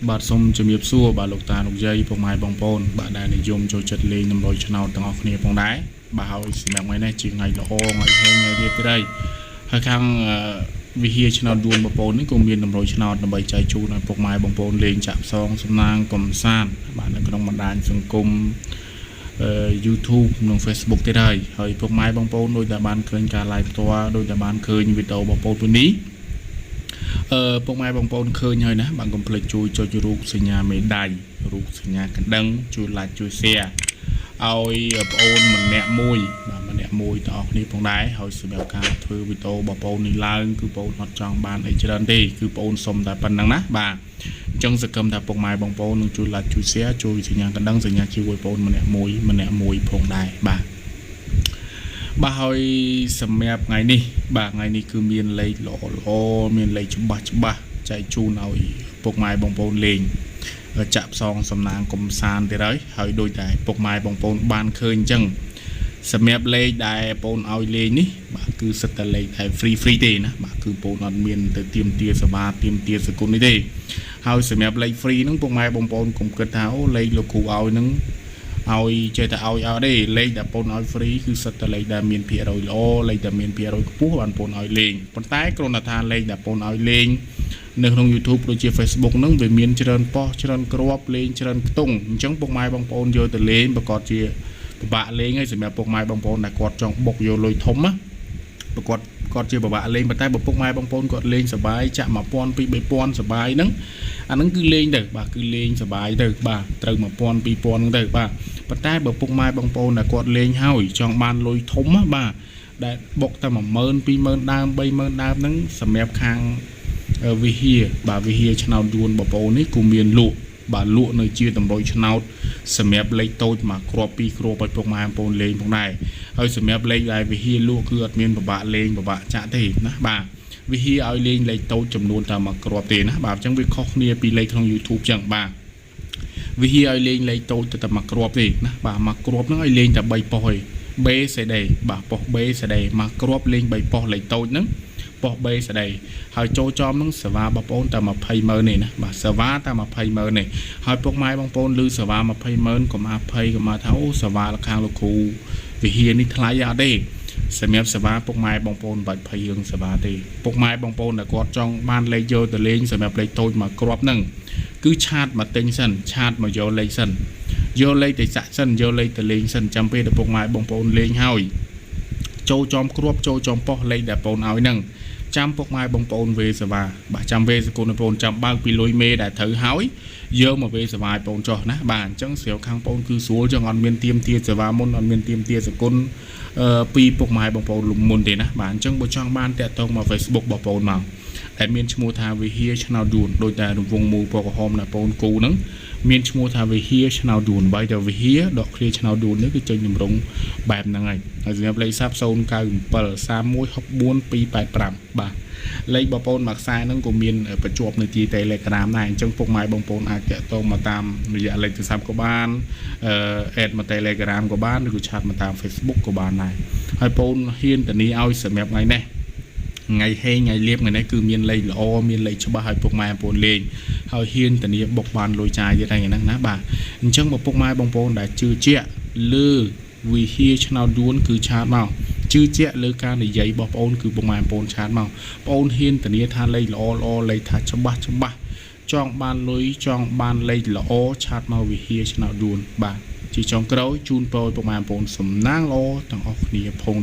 បាទសូមជំរាបសួរបាទលោកតាលោកយាយពុកម៉ែបងប្អូនបាទដែលនិយមចូលចិត្តលេងតម្រូវឆ្នោតទាំងអស់គ្នាផងដែរបាទហើយសម្រាប់ថ្ងៃនេះជាថ្ងៃល្អថ្ងៃហេថ្ងៃរៀបទៀតហើយហើយខាងវិហារឆ្នោតដួនបងប្អូននេះក៏មានតម្រូវឆ្នោតដើម្បីចែកជូនឲ្យពុកម៉ែបងប្អូនលេងចាក់ផ្សងសំណាងកំសាន្តបាទនៅក្នុងបណ្ដាញសង្គមYouTube និង Facebook ទៀតហើយពុកម៉ែបងប្អូនដូចតែបានឃើញការ live ផ្ទាល់ដូចតែបានឃើញវីដេអូបងប្អូននេះពុកម៉ែបងប្អូនឃើញហើយណាបានកុំភ្លេចជួយចុចរូបសញ្ញាមេដៃរូបសញ្ញាកណ្ដឹងជួយ like ជួយ share ឲ្យបងប្អូនម្នាក់មួយបាទម្នាក់មួយទាំងអស់គ្នាផងដែរហើយសម្រាប់ការធ្វើវីដេអូបងប្អូននេះឡើងគឺបងប្អូនអត់ចង់បានអីច្រើនទេគឺបងប្អូនសុំតែប៉ុណ្្នឹងណាបាទអញ្ចឹងសង្ឃឹមថាពុកម៉ែបងប្អូននឹងជួយ like ជួយ share ជួយសញ្ញាកណ្ដឹងសញ្ញាជួយបងប្អូនម្នាក់មួយផងដែរបាទហើយសម្រាប់ថ្ងៃនេះបាទថ្ងៃនេះគឺមានលេខល្អមានលេខច្បាស់ចែកជូនឲ្យពុកម៉ែបងប្អូនលេងចាក់ផ្សងសំណាងកំសាន្តទៀតហើយដូចតែពុកម៉ែបងប្អូនបានឃើញអញ្ចឹងសម្រាប់លេខដែលបងប្អូនឲ្យលេងនេះបាទគឺសិតតែលេខតែ free ទេណាបាទគឺបងប្អូនអត់មានទៅទៀមទាសេវាទៀមទាសគុណនេះទេហើយសម្រាប់លេខ free ហ្នឹងពុកម៉ែបងប្អូនកុំគិតថាអូលេខលោកគ្រូឲ្យហ្នឹងឲ្យចេះតែឲ្យទេលេខដែលបងឲ្យ free គឺសិតតែលេខដែលមានភាគរយល្អលេខដែលមានភាគរយខ្ពស់បានបងឲ្យលេងប៉ុន្តែគ្រាន់តែថាលេខដែលបងឲ្យលេងនៅក្នុង YouTube ដូចជា Facebook ហ្នឹងវាមានច្រើនប៉ោះច្រើនគ្រាប់លេងច្រើនខ្ទង់អញ្ចឹងពុកម៉ែបងប្អូនយកទៅលេងប្រកបជាពិបាកលេងហើយសម្រាប់ពុកម៉ែបងប្អូនដែលគាត់ចង់បុកយកលុយធំណាប្រកបគាត់ជាពិបាកលេងប៉ុន្តែបើពុកម៉ែបងប្អូនគាត់លេងសប្បាយចាក់ 1000 2000 3000សប្បាយហ្នឹងអាហ្នឹងគឺលេងទៅបាទគឺលេងសប្បាយទៅបាទត្រូវ 1000 2000 ហ្នឹងទៅបាទប៉ុន្តែបើពុកម៉ែបងប្អូនដែលគាត់លេងហើយចង់បានលុយធំណាបាទដែលបុកតែ 10000 20000 ដើម 30000 ដើមហ្នឹងសម្រាប់ខាងវិហារបាទវិហារឆ្នោតដួនបងប្អូននេះគឺមានលក់បាទលក់នៅជាតម្រុយឆ្នោតសម្រាប់លេខតូចមកគ្រាប់2គ្រាប់ឲ្យពុកម៉ែបងប្អូនលេងផងដែរហើយសម្រាប់លេខដែលវិហារលក់គឺអត់មានពិបាកលេងពិបាកចាក់ទេណាបាទវិហារឲ្យលេងលេខតូចចំនួនតែមកគ្រាប់ទេណាបាទអញ្ចឹងវាខុសគ្នាពីលេខក្នុង YouTube អញ្ចឹងបាទវិហារឲ្យលេងលេខតូចតែមកគ្រាប់ទេណាបាទមកគ្រាប់ហ្នឹងឲ្យលេងតែ3ប៉ុសឯង B CD បាទប៉ុស B CD មកគ្រាប់លេង3ប៉ុសលេខតូចហ្នឹងប៉ុស B CD ហើយចូលចំហ្នឹងសេវាបងប្អូនតែ200,000នេះណាបាទសេវាតែ200,000នេះហើយពុកម៉ែបងប្អូនឮសេវា200,000កុំអាភ័យកុំថាអូសេវាខាងលោកគ្រូវិហារនេះថ្លៃអត់ទេសម្រាប់សេវាពុកម៉ែបងប្អូនបាច់ភ័យរឿងសេវាទេពុកម៉ែបងប្អូនដែលគាត់ចង់បានលេខយកទៅលេងសម្រាប់លេខតូចមកគ្រាប់ហ្នឹងគឺឆាតមកទិញសិនឆាតមកយកលេខសិនយកលេខទៅសាក់សិនយកលេខទៅលេងសិនចាំពេលដល់ពុកម៉ែបងប្អូនលេងហើយចូលចំគ្រាប់ចូលចំប៉ុសលេខដែលបងឲ្យហ្នឹងចាំពុកម៉ែបងប្អូនវេសេវាបាទចាំវេសគុណបងប្អូនចាំបើកពីលុយមេដែលត្រូវហើយយកមកវេសេវាឲ្យបងចោះណាបាទអញ្ចឹងស្រាវខាងបងគឺស្រួលចឹងអត់មានទៀមទាសេវាមុនអត់មានទៀមទាសគុណពីពុកម៉ែបងប្អូនលំមុនទេណាបាទអញ្ចឹងបើចង់បានតាក់ទងមក Facebook បងប្អូនមកដែលមានឈ្មោះថាវិហារឆ្នោតដួនដោយតែរង្វង់មូលពណ៌ក្រហមណាបងគូហ្នឹងមានឈ្មោះថាវិហារឆ្នោតដួនបើតែវិហារដកឃ្លាឆ្នោតដួននេះគឺចេញតម្រង់បែបហ្នឹងហើយសម្រាប់លេខសាប់097 3164 285បាទលេខបងប្អូនមួយខ្សែហ្នឹងក៏មានបញ្ជាប់នៅទី Telegram ដែរអញ្ចឹងពុកម៉ែបងប្អូនអាចតាក់ទងមកតាមរយៈលេខទូរស័ព្ទក៏បានadd មក Telegram ក៏បានឬក៏ឆាតមកតាម Facebook ក៏បានដែរហើយបងប្អូនហ៊ានធានាឲ្យសម្រាប់ថ្ងៃនេះថ្ងៃហេថ្ងៃលៀបថ្ងៃនេះគឺមានលេខល្អមានលេខច្បាស់ឲ្យពុកម៉ែបងប្អូនលេងហើយហ៊ានធានាបុកបានលុយចាយទៀតហើយហ្នឹងណាបាទអញ្ចឹងបើពុកម៉ែបងប្អូនដែលជឿជាក់លើវិហារឆ្នោតដួនគឺឆាតមកជឿជាក់លើការនិយាយរបស់បងប្អូនគឺពុកម៉ែបងប្អូនឆាតមកបងប្អូនហ៊ានធានាថាលេខល្អលេខថាច្បាស់ចង់បានលុយចង់បានលេខល្អឆាតមកវិហារឆ្នោតដួនបាទជាចុងក្រោយជូនពរពុកម៉ែបងប្អូនសំណាងល្អទាំងអស់គ្នាផង